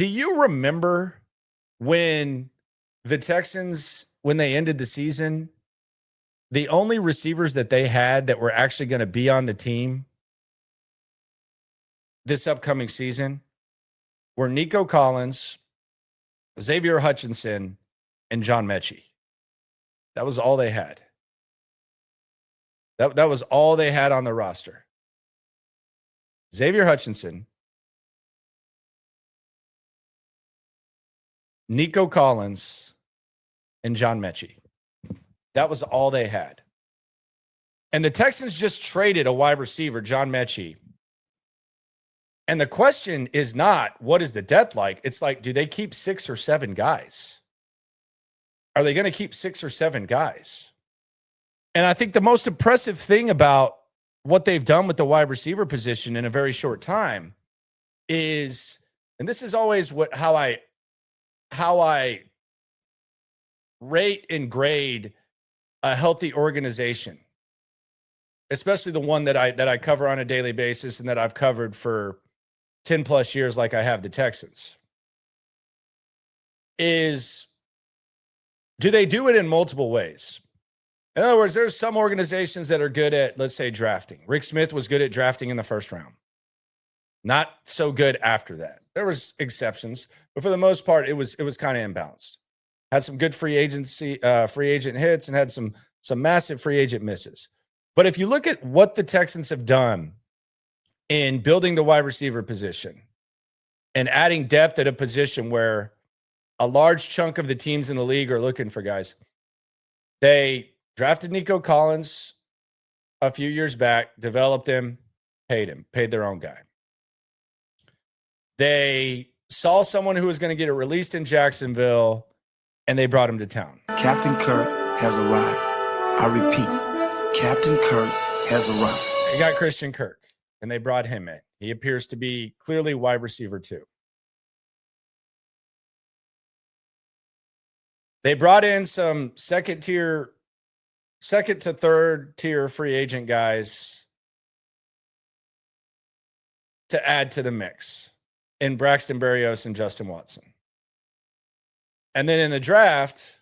Do you remember when the Texans, when they ended the season, the only receivers that they had that were actually going to be on the team this upcoming season were Nico Collins, Xavier Hutchinson, and John Mechie? That was all they had. That was all they had on the roster. Xavier Hutchinson, Nico Collins, and John Mechie. That was all they had. And the Texans just traded a wide receiver, John Mechie. And the question is not, what is the depth like? It's like, do they keep 6 or 7 guys? Are they going to keep 6 or 7 guys? And I think the most impressive thing about what they've done with the wide receiver position in a very short time is, and this is always how I rate and grade a healthy organization, especially the one that I cover on a daily basis and that I've covered for 10 plus years, like I have the Texans, is, do they do it in multiple ways? In other words, there's some organizations that are good at, let's say, drafting. Rick Smith was good at drafting in the first round. Not so good after that. There was exceptions, but for the most part, it was kind of imbalanced. Had some good free agent hits and had some massive free agent misses. But if you look at what the Texans have done in building the wide receiver position and adding depth at a position where a large chunk of the teams in the league are looking for guys, they drafted Nico Collins a few years back, developed him, paid their own guy. They saw someone who was going to get it released in Jacksonville, and they brought him to town. Captain Kirk has arrived. I repeat, Captain Kirk has arrived. They got Christian Kirk, and they brought him in. He appears to be clearly wide receiver 2. They brought in some second to third tier free agent guys to add to the mix in Braxton Berrios and Justin Watson. And then in the draft,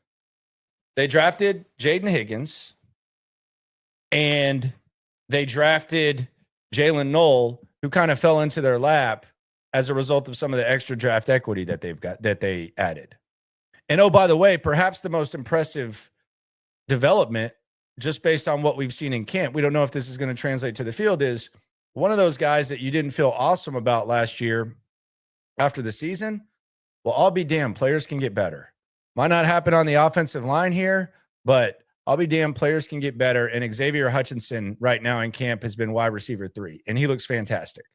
they drafted Jaden Higgins and they drafted Jalen Knoll, who kind of fell into their lap as a result of some of the extra draft equity that they added. And oh, by the way, perhaps the most impressive development, just based on what we've seen in camp, we don't know if this is going to translate to the field, is one of those guys that you didn't feel awesome about last year after the season. Well, I'll be damned, players can get better. Might not happen on the offensive line here, but I'll be damned, players can get better. And Xavier Hutchinson right now in camp has been wide receiver 3, and he looks fantastic.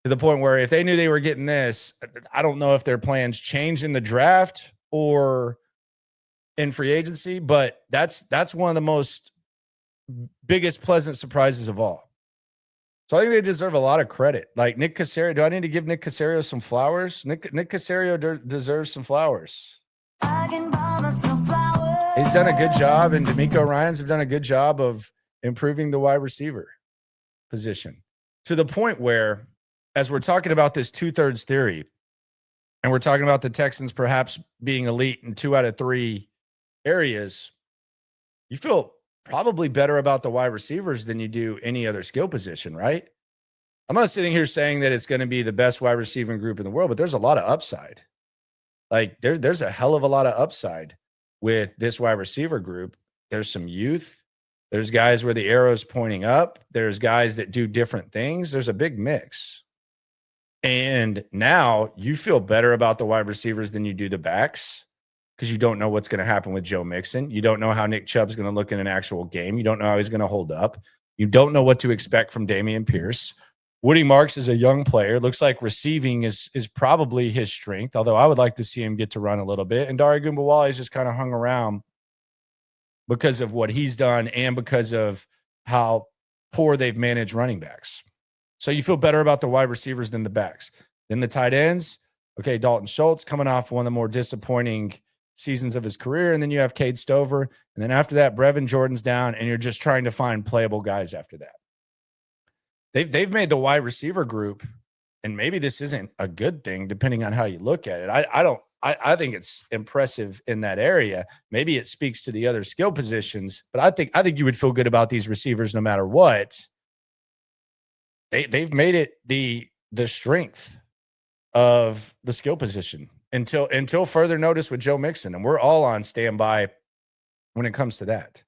To the point where if they knew they were getting this, I don't know if their plans change in the draft or in free agency, but that's one of the most biggest pleasant surprises of all. So I think they deserve a lot of credit. Like Nick Caserio, do I need to give Nick Caserio some flowers? Nick Caserio deserves some flowers. He's done a good job, and D'Amico Ryans have done a good job of improving the wide receiver position to the point where, as we're talking about this 2/3 theory, and we're talking about the Texans perhaps being elite in 2 out of 3 areas, you feel probably better about the wide receivers than you do any other skill position, right? I'm not sitting here saying that it's going to be the best wide receiving group in the world, but there's a lot of upside. Like there's a hell of a lot of upside with this wide receiver group. There's some youth. There's guys where the arrow's pointing up. There's guys that do different things. There's a big mix. And now you feel better about the wide receivers than you do the backs because you don't know what's going to happen with Joe Mixon. You don't know how Nick Chubb's going to look in an actual game. You don't know how he's going to hold up. You don't know what to expect from Dameon Pierce. Woody Marks is a young player. Looks like receiving is probably his strength, although I would like to see him get to run a little bit. And Dare Ogunbowale just kind of hung around because of what he's done and because of how poor they've managed running backs. So you feel better about the wide receivers than the backs. Then the tight ends, okay, Dalton Schultz coming off one of the more disappointing seasons of his career, and then you have Cade Stover, and then after that, Brevin Jordan's down, and you're just trying to find playable guys after that. They've made the wide receiver group and maybe this isn't a good thing depending on how you look at it. I think it's impressive in that area. Maybe it speaks to the other skill positions, but I think you would feel good about these receivers no matter what. They've made it the strength of the skill position until further notice with Joe Mixon, and we're all on standby when it comes to that.